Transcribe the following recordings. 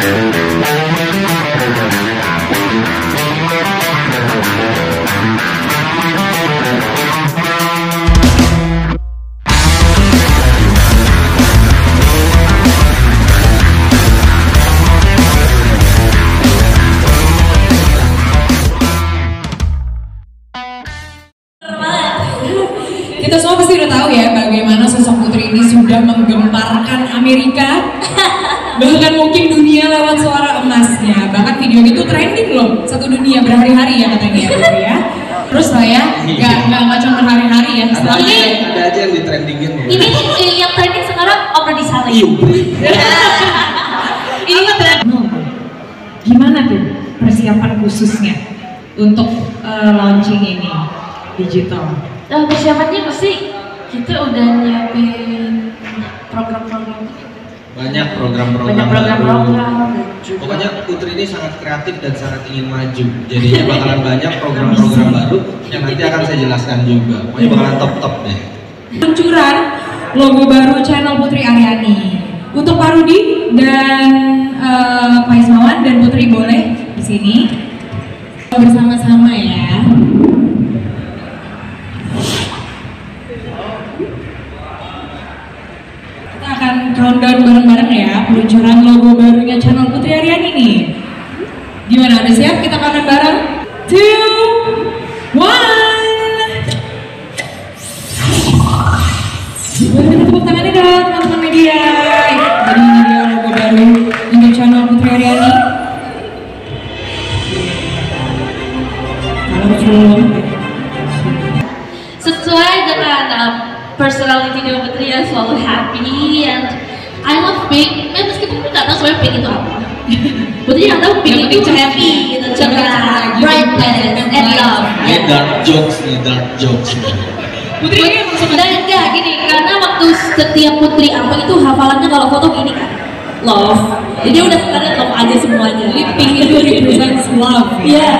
Kita semua pasti udah tahu ya bagaimana sosok Putri ini sudah menggemparkan Amerika, bahkan mungkin dunia lewat suara emasnya. Bahkan video itu trending loh, satu dunia berhari-hari ya katanya ya Putri ya. Terus saya nggak cuma berhari-hari ya. Ada aja yang di trendingin ya. Ini yang trending sekarang Oprah Disale. Ini gimana tuh persiapan khususnya untuk launching ini digital? Persiapannya pasti kita udah nyiapin program-program. Banyak program-program Pokoknya Putri ini sangat kreatif dan sangat ingin maju. Jadinya bakalan banyak program-program baru yang nanti akan saya jelaskan juga. Pokoknya bakalan top-top deh. Peluncuran logo baru channel Putri Aryani. Untuk Pak Rudi dan Pak Ismawan dan Putri boleh di sini bersama-sama ya. Countdown bareng-bareng ya peluncuran logo barunya channel Putri Aryani nih. Gimana, udah siap kita countdown bareng? 2, 1. Boleh tepuk tangannya dong teman-teman media. Jadi ini dia logo baru untuk channel Putri Aryani. Sesuai dengan personality dia Putri yang selalu happy and I love pink. Meskipun nggak tahu sebenarnya pink itu apa. Putri nggak tahu pink itu happy, gitu, cerah, brightness, and love. Ini dark jokes nih, dark jokes. Putri ini sebenarnya enggak gini, karena waktu setiap Putri apa itu hafalannya kalau foto gini kan, love. Jadi udah sekalian love aja semuanya. Jadi pink itu represents love. Yeah,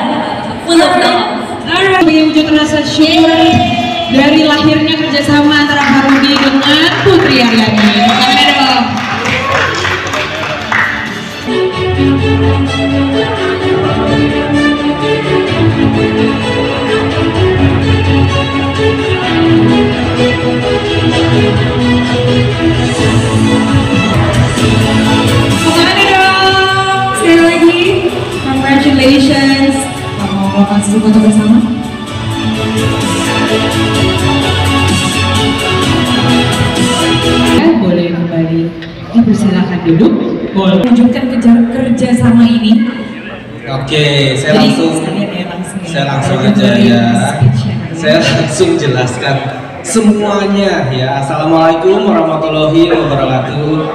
full of love. Alright, sebagai wujud rasa syukur dari lahirnya kerjasama antara Pak Rudi dengan Putri Aryani. Tangannya dong. Tangannya dong. Sekali lagi, congratulations. Mau kasih foto bersama? Boleh kembali dipersilakan duduk. Boleh lanjutkan kerja sama ini. Oke, saya langsung aja ya. Saya langsung jelaskan semuanya ya. Assalamualaikum warahmatullahi wabarakatuh.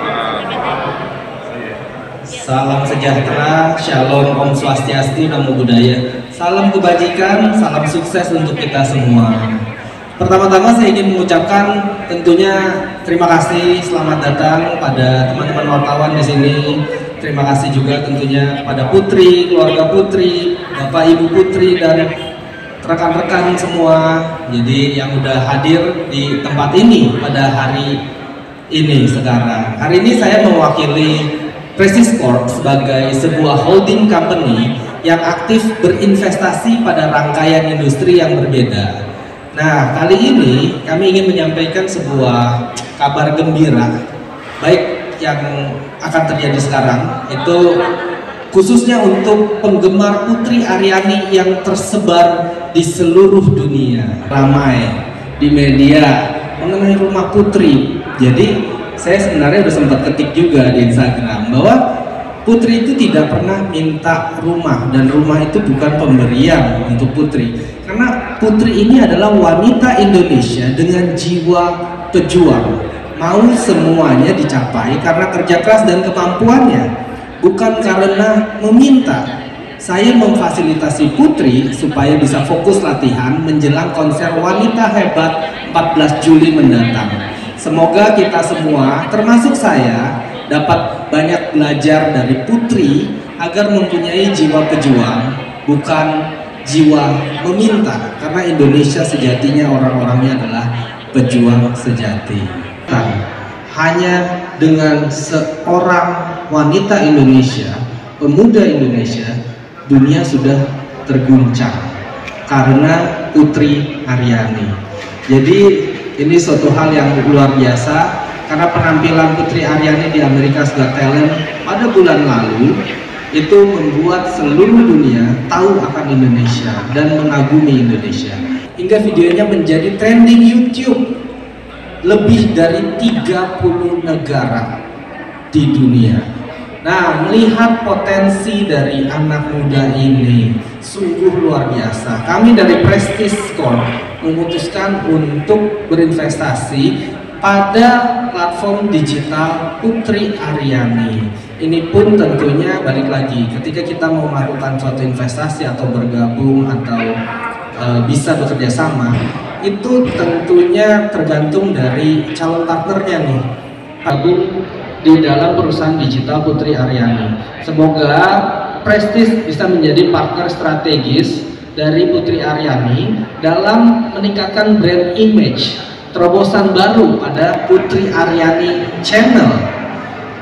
Salam sejahtera, shalom, om swastiastu, namo buddhaya. Salam kebajikan, salam sukses untuk kita semua. Pertama-tama saya ingin mengucapkan tentunya terima kasih, selamat datang pada teman-teman wartawan di sini. Terima kasih juga tentunya pada Putri, keluarga Putri, Bapak Ibu Putri dan rekan-rekan semua. Jadi yang udah hadir di tempat ini pada hari ini sekarang. Hari ini saya mewakili Prestige Corp sebagai sebuah holding company yang aktif berinvestasi pada rangkaian industri yang berbeda. Nah, kali ini kami ingin menyampaikan sebuah kabar gembira, baik yang akan terjadi sekarang, itu khususnya untuk penggemar Putri Aryani yang tersebar di seluruh dunia. Ramai di media mengenai rumah Putri. Jadi, saya sebenarnya udah sempat ketik juga di Instagram bahwa Putri itu tidak pernah minta rumah, dan rumah itu bukan pemberian untuk Putri, karena Putri ini adalah wanita Indonesia dengan jiwa pejuang, mau semuanya dicapai karena kerja keras dan kemampuannya, bukan karena meminta. Saya memfasilitasi Putri supaya bisa fokus latihan menjelang konser Wanita Hebat 14 Juli mendatang. Semoga kita semua, termasuk saya, dapat banyak belajar dari Putri agar mempunyai jiwa pejuang, bukan jiwa meminta, karena Indonesia sejatinya orang-orangnya adalah pejuang sejati. Hanya dengan seorang wanita Indonesia, pemuda Indonesia, dunia sudah terguncang karena Putri Aryani. Jadi ini suatu hal yang luar biasa, karena penampilan Putri Aryani di America's Got Talent pada bulan lalu itu membuat seluruh dunia tahu akan Indonesia dan mengagumi Indonesia, hingga videonya menjadi trending YouTube lebih dari 30 negara di dunia. Nah, melihat potensi dari anak muda ini sungguh luar biasa. Kami dari Prestige Corp memutuskan untuk berinvestasi pada platform digital Putri Aryani. Ini pun tentunya balik lagi, ketika kita mau melakukan suatu investasi atau bergabung atau bisa bekerja sama, itu tentunya tergantung dari calon partnernya nih. Gabung di dalam perusahaan digital Putri Aryani. Semoga Prestige bisa menjadi partner strategis dari Putri Aryani dalam meningkatkan brand image, terobosan baru pada Putri Aryani Channel,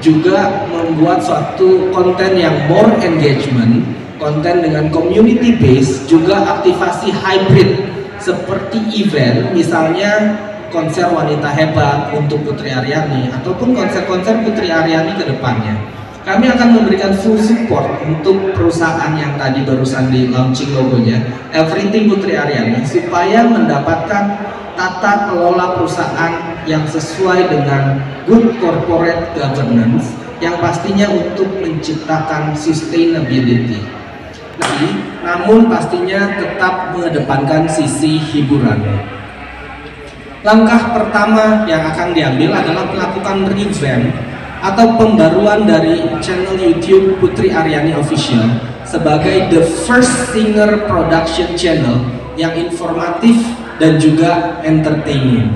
juga membuat suatu konten yang more engagement, konten dengan community base, juga aktivasi hybrid seperti event, misalnya konser wanita hebat untuk Putri Aryani ataupun konser-konser Putri Aryani ke depannya. Kami akan memberikan full support untuk perusahaan yang tadi barusan di launching logonya, Everything Putri Aryani, supaya mendapatkan tata kelola perusahaan yang sesuai dengan good corporate governance, yang pastinya untuk menciptakan sustainability. Namun pastinya tetap mengedepankan sisi hiburan. Langkah pertama yang akan diambil adalah melakukan revamp atau pembaruan dari channel YouTube Putri Aryani Official sebagai the first singer production channel yang informatif dan juga entertaining.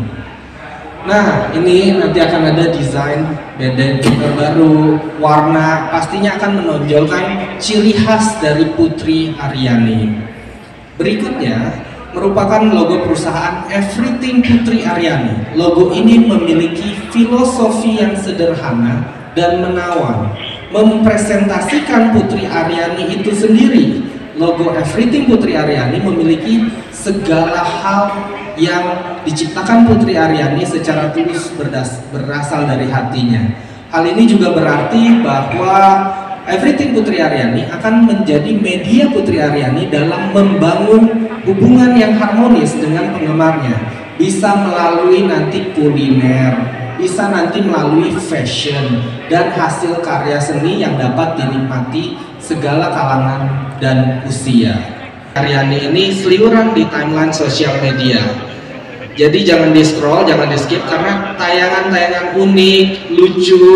Nah, ini nanti akan ada desain beda baru, warna, pastinya akan menonjolkan ciri khas dari Putri Aryani. Berikutnya merupakan logo perusahaan Everything Putri Aryani. Logo ini memiliki filosofi yang sederhana dan menawan, mempresentasikan Putri Aryani itu sendiri. Logo Everything Putri Aryani memiliki segala hal yang diciptakan Putri Aryani secara tulus berasal dari hatinya. Hal ini juga berarti bahwa Everything Putri Aryani akan menjadi media Putri Aryani dalam membangun hubungan yang harmonis dengan penggemarnya. Bisa melalui nanti kuliner, bisa nanti melalui fashion, dan hasil karya seni yang dapat dinikmati segala kalangan dan usia. Aryani ini seliweran di timeline sosial media. Jadi jangan di scroll, jangan di skip, karena tayangan-tayangan unik, lucu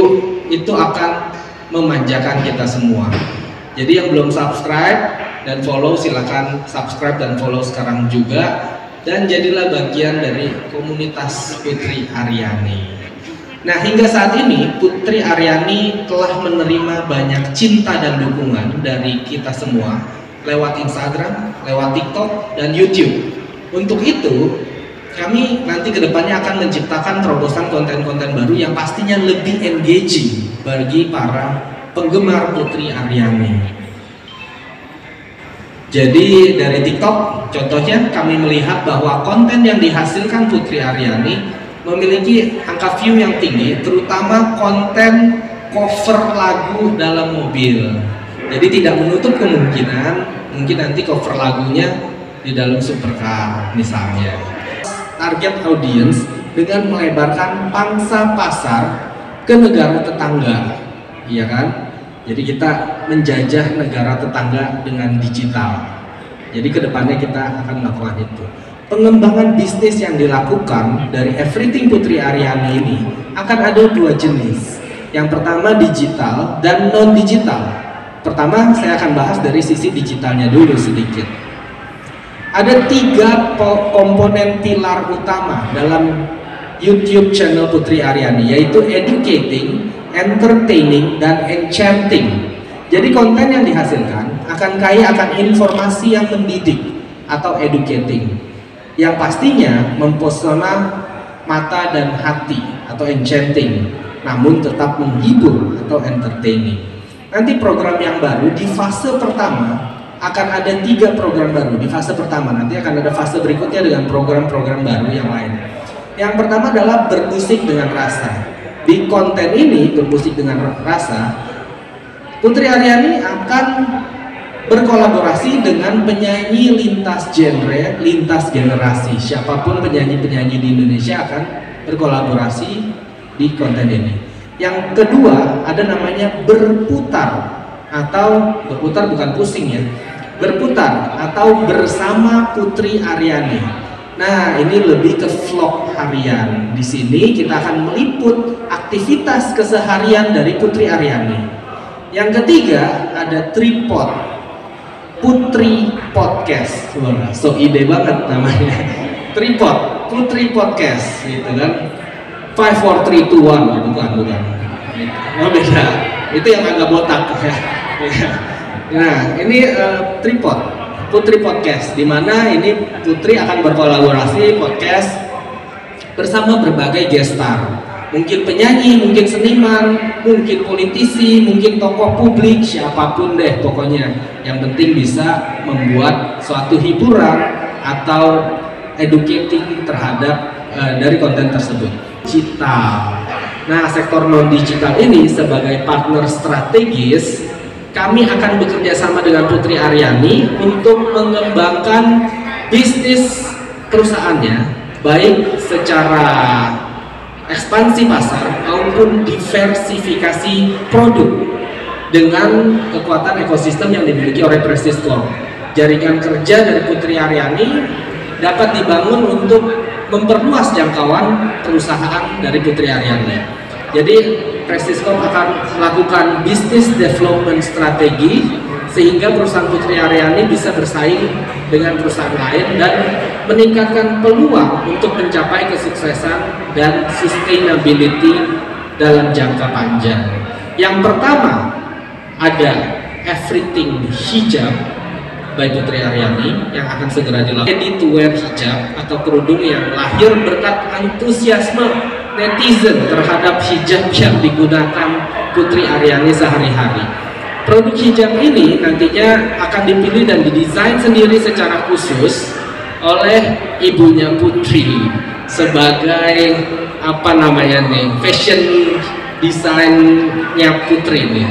itu akan memanjakan kita semua. Jadi yang belum subscribe dan follow, silakan subscribe dan follow sekarang juga, dan jadilah bagian dari komunitas Putri Aryani. Nah, hingga saat ini Putri Aryani telah menerima banyak cinta dan dukungan dari kita semua lewat Instagram, lewat TikTok, dan YouTube. Untuk itu kami nanti kedepannya akan menciptakan terobosan konten-konten baru yang pastinya lebih engaging bagi para penggemar Putri Aryani. Jadi dari TikTok contohnya kami melihat bahwa konten yang dihasilkan Putri Aryani memiliki angka view yang tinggi, terutama konten cover lagu dalam mobil. Jadi tidak menutup kemungkinan mungkin nanti cover lagunya di dalam supercar misalnya. Target audience dengan melebarkan pangsa pasar ke negara tetangga, iya kan? Jadi kita menjajah negara tetangga dengan digital. Jadi kedepannya kita akan melakukan itu. Pengembangan bisnis yang dilakukan dari Everything Putri Aryani ini akan ada dua jenis. Yang pertama digital dan non digital. Pertama saya akan bahas dari sisi digitalnya dulu sedikit. Ada 3 komponen pilar utama dalam YouTube channel Putri Aryani, yaitu educating, entertaining, dan enchanting. Jadi konten yang dihasilkan akan kaya akan informasi yang mendidik atau educating, yang pastinya mempesona mata dan hati atau enchanting. namun tetap menghibur atau entertaining. Nanti program yang baru di fase pertama akan ada 3 program baru di fase pertama. Nanti akan ada fase berikutnya dengan program-program baru yang lain. Yang pertama adalah bermusik dengan rasa. Di konten ini bermusik dengan rasa, Putri Aryani akan berkolaborasi dengan penyanyi lintas genre, lintas generasi. Siapapun penyanyi-penyanyi di Indonesia akan berkolaborasi di konten ini. Yang kedua ada namanya berputar, atau berputar bukan pusing ya, berputar atau bersama Putri Aryani. Nah, ini lebih ke vlog harian. Di sini kita akan meliput aktivitas keseharian dari Putri Aryani. Yang ketiga ada tripod, Putri Podcast. Wah, so ide banget namanya. Tripod, Putri Podcast, gitu kan. 5, 4, 3, 2, 1, bukan. Oh beda, itu yang agak botak ya. Nah, ini tripod, Putri Podcast, di mana ini Putri akan berkolaborasi podcast bersama berbagai guest star. Mungkin penyanyi, mungkin seniman, mungkin politisi, mungkin tokoh publik, siapapun deh pokoknya. Yang penting bisa membuat suatu hiburan atau educating terhadap dari konten tersebut. Digital. Nah, sektor non-digital ini sebagai partner strategis, kami akan bekerja sama dengan Putri Aryani untuk mengembangkan bisnis perusahaannya, baik secara ekspansi pasar maupun diversifikasi produk dengan kekuatan ekosistem yang dimiliki oleh Prestige Corp. Jaringan kerja dari Putri Aryani dapat dibangun untuk memperluas jangkauan perusahaan dari Putri Aryani. Jadi Prestige Corp akan melakukan business development strategi sehingga perusahaan Putri Aryani bisa bersaing dengan perusahaan lain dan meningkatkan peluang untuk mencapai kesuksesan dan sustainability dalam jangka panjang. Yang pertama ada Everything Hijab by Putri Aryani yang akan segera dilakukan. Ready to wear hijab atau kerudung yang lahir berkat antusiasme netizen terhadap hijab yang digunakan Putri Aryani sehari-hari. Produk hijab ini nantinya akan dipilih dan didesain sendiri secara khusus oleh ibunya Putri sebagai fashion desainnya Putri nih.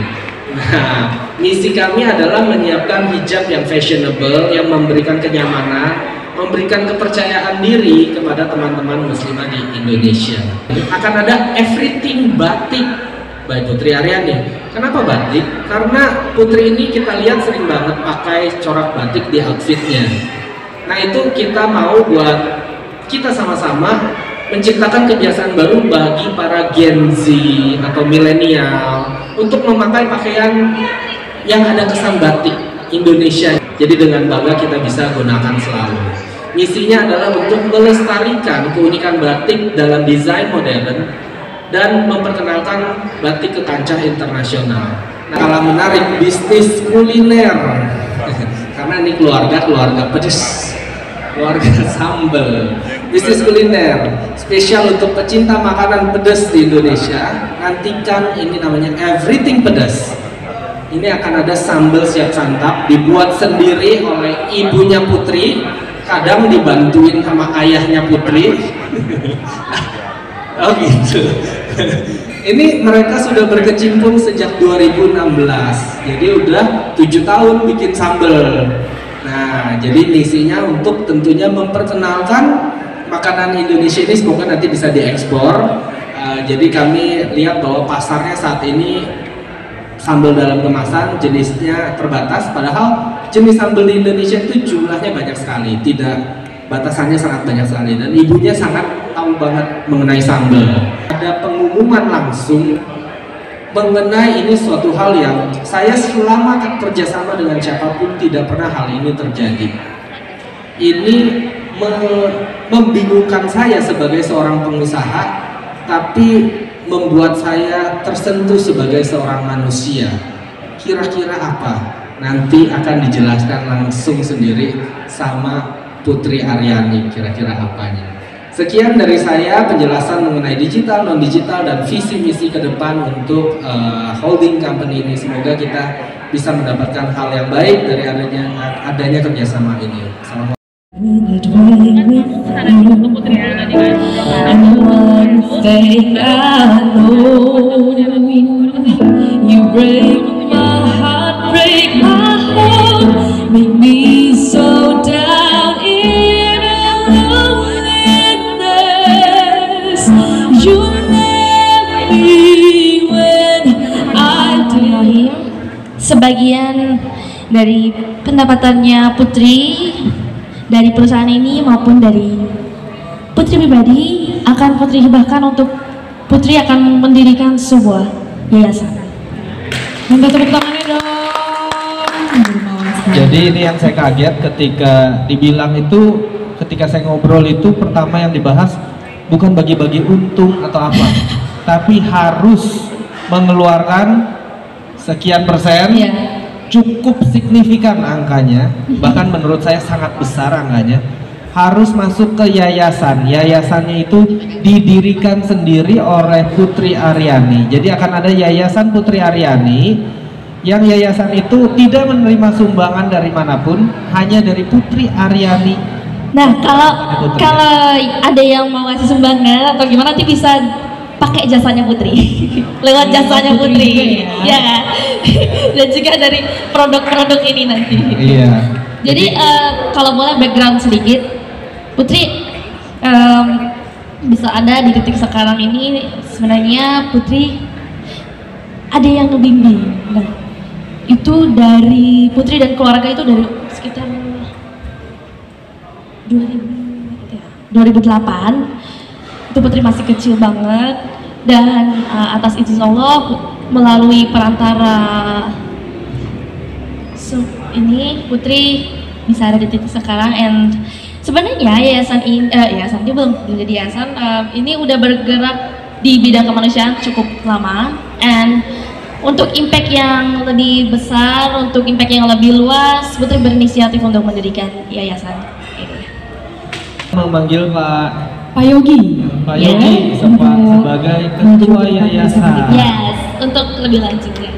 Nah, misi kami adalah menyiapkan hijab yang fashionable, yang memberikan kenyamanan, memberikan kepercayaan diri kepada teman-teman muslimah di Indonesia. Akan ada Everything Batik by Putri Aryani. Kenapa batik? Karena Putri ini kita lihat sering banget pakai corak batik di outfitnya. Nah, itu kita mau buat kita sama-sama menciptakan kebiasaan baru bagi para Gen Z atau milenial untuk memakai pakaian yang ada kesan batik Indonesia. Jadi dengan bangga kita bisa gunakan selalu. Misinya adalah untuk melestarikan keunikan batik dalam desain modern dan memperkenalkan batik ke kancah internasional. Nah, kalau menarik bisnis kuliner, karena ini keluarga pedes, keluarga sambal, bisnis kuliner spesial untuk pecinta makanan pedas di Indonesia. Nantikan, ini namanya Everything Pedas. Ini akan ada sambal siap santap dibuat sendiri oleh ibunya Putri, kadang dibantuin sama ayahnya Putri. Oh gitu. Ini mereka sudah berkecimpung sejak 2016, jadi udah 7 tahun bikin sambal. Nah, jadi misinya untuk tentunya memperkenalkan makanan Indonesia ini, semoga nanti bisa diekspor. Jadi kami lihat bahwa pasarnya saat ini sambal dalam kemasan jenisnya terbatas, padahal jenis sambal di Indonesia itu jumlahnya banyak sekali, tidak batasannya sangat banyak sekali, dan ibunya sangat tahu banget mengenai sambal. Ada pengumuman langsung mengenai ini, suatu hal yang saya selama kerjasama dengan siapapun tidak pernah hal ini terjadi. Ini membingungkan saya sebagai seorang pengusaha, tapi membuat saya tersentuh sebagai seorang manusia. Kira-kira apa? Nanti akan dijelaskan langsung sendiri sama Putri Aryani, kira-kira apanya. Sekian dari saya penjelasan mengenai digital, non-digital, dan visi misi ke depan untuk holding company ini. Semoga kita bisa mendapatkan hal yang baik dari adanya kerjasama ini. Assalamualaikum. And one thing I know, you break my heart, break my heart, make me so down in loneliness. You left me when I did. Sebagian dari pendapatannya Putri dari perusahaan ini maupun dari Putri pribadi akan Putri hibahkan untuk Putri akan mendirikan sebuah yayasan. Minta tepuk tangannya dong. Jadi ini yang saya kaget ketika dibilang itu, ketika saya ngobrol itu pertama yang dibahas bukan bagi-bagi untung atau apa, tapi harus mengeluarkan sekian persen. Iya. Cukup signifikan angkanya, bahkan menurut saya sangat besar angkanya, harus masuk ke yayasan. Yayasannya itu didirikan sendiri oleh Putri Aryani. Jadi akan ada Yayasan Putri Aryani, yang yayasan itu tidak menerima sumbangan dari manapun, hanya dari Putri Aryani. Nah, kalau ada yang mau ngasih sumbangan atau gimana nanti bisa pakai jasanya Putri. Lewat jasanya Putri. Ya kan? Dan juga dari produk-produk ini nanti. Iya. Jadi kalau boleh background sedikit, Putri bisa ada di titik sekarang ini sebenarnya Putri ada yang ngebimbing. Nah, itu dari Putri dan keluarga itu dari sekitar 2008. Itu Putri masih kecil banget, dan atas izin Allah melalui perantara ini Putri bisa ada di titik sekarang. And sebenarnya yayasan ini yayasan ini belum jadi yayasan, ini udah bergerak di bidang kemanusiaan cukup lama, and untuk impact yang lebih besar, untuk impact yang lebih luas, Putri berinisiatif untuk mendirikan yayasan ini. Memanggil Pak Yogi. Pak Yogi sebagai ketua yayasan. Yes, untuk lebih lanjutnya.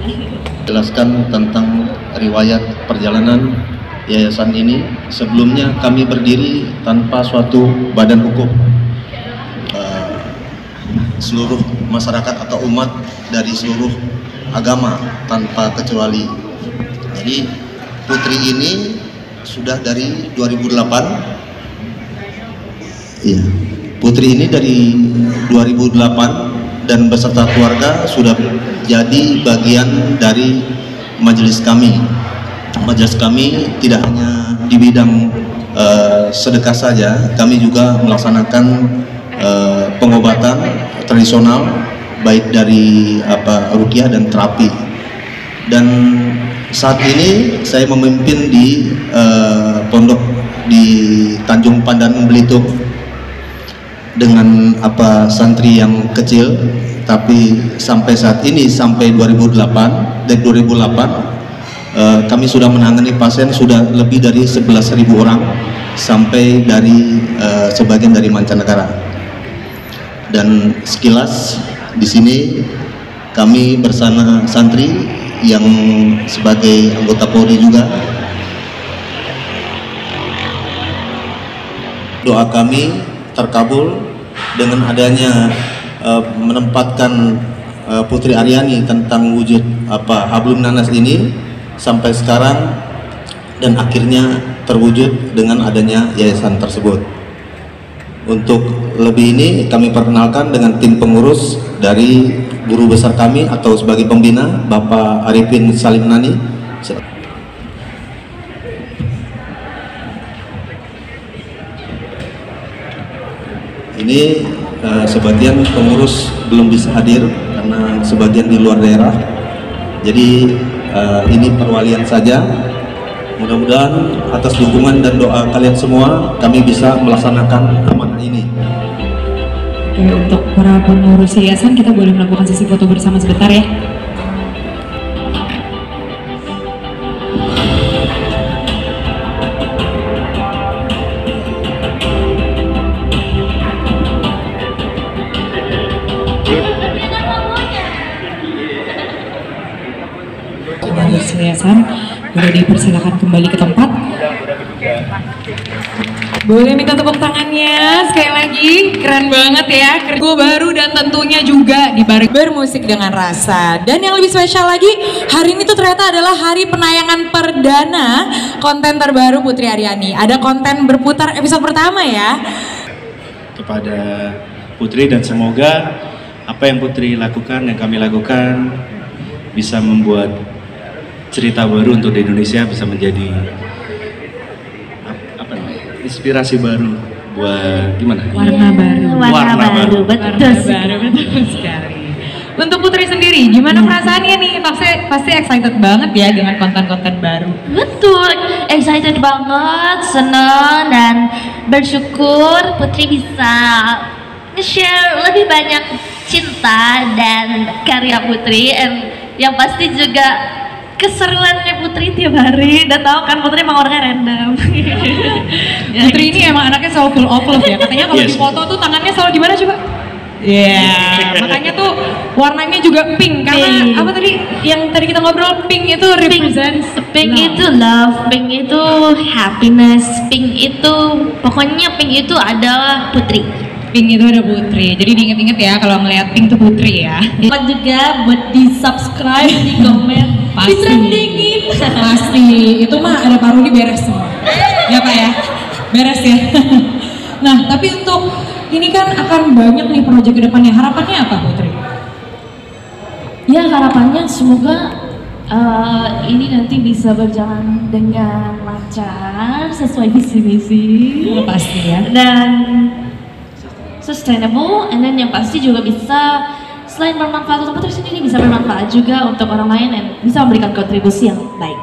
Jelaskan tentang riwayat perjalanan yayasan ini. Sebelumnya kami berdiri tanpa suatu badan hukum. Seluruh masyarakat atau umat dari seluruh agama tanpa kecuali. Jadi Putri ini sudah dari 2008. Iya. Putri ini dari 2008 dan beserta keluarga sudah jadi bagian dari majelis kami. Majelis kami tidak hanya di bidang sedekah saja, kami juga melaksanakan pengobatan tradisional baik dari ruqyah dan terapi. Dan saat ini saya memimpin di pondok di Tanjung Pandan Belitung dengan santri yang kecil, tapi sampai saat ini sampai 2008 kami sudah menangani pasien sudah lebih dari 11.000 orang, sampai dari sebagian dari mancanegara. Dan sekilas di sini kami bersama santri yang sebagai anggota Polri juga. Doa kami terkabul dengan adanya menempatkan Putri Aryani tentang wujud hablum nanas ini sampai sekarang, dan akhirnya terwujud dengan adanya yayasan tersebut. Untuk lebih ini kami perkenalkan dengan tim pengurus dari guru besar kami atau sebagai pembina Bapak Arifin Salim Nani. Ini sebagian pengurus belum bisa hadir karena sebagian di luar daerah. Jadi ini perwalian saja. Mudah-mudahan atas dukungan dan doa kalian semua kami bisa melaksanakan amanah ini. Oke, untuk para pengurus yayasan kita boleh melakukan sesi foto bersama sebentar ya. kesuksesan. Boleh dipersilakan kembali ke tempat. Boleh minta tepuk tangannya sekali lagi, keren banget ya. Gue baru dan tentunya juga dibarengi bermusik dengan rasa. Dan yang lebih spesial lagi, hari ini tuh ternyata adalah hari penayangan perdana konten terbaru Putri Aryani. Ada konten berputar episode pertama ya. Kepada Putri, dan semoga apa yang Putri lakukan, yang kami lakukan bisa membuat cerita baru untuk di Indonesia, bisa menjadi inspirasi baru buat gimana? Warna baru. Warna baru, betul sekali. Untuk Putri sendiri, gimana perasaannya nih? Pasti excited banget ya dengan konten-konten baru. Betul, excited banget, senang dan bersyukur Putri bisa nge-share lebih banyak cinta dan karya Putri, and yang pasti juga keseruannya Putri tiap hari. Dan tahu kan Putri emang orangnya random. Putri ini emang anaknya selalu full of love ya. Katanya kalau di foto tuh tangannya selalu di mana coba? Makanya tuh warnanya juga pink karena apa tadi yang tadi kita ngobrol, pink itu represents Pink itu love, pink itu happiness, pink itu pokoknya pink itu adalah Putri. Pink itu ada Putri. Jadi diinget-inget ya kalau ngelihat pink tuh Putri ya. Jangan juga buat di subscribe, di komen, di trendingin. Pasti. Itu mah ada Parudi beres semua. Ya Pak ya? Beres ya. Nah, tapi untuk ini kan akan banyak nih proyek kedepannya. Harapannya apa Putri? Ya harapannya semoga ini nanti bisa berjalan dengan lancar sesuai visi misi. Pasti ya. Dan sustainable, and then yang pasti juga bisa selain bermanfaat untuk Putri sendiri bisa bermanfaat juga untuk orang lain dan bisa memberikan kontribusi yang baik.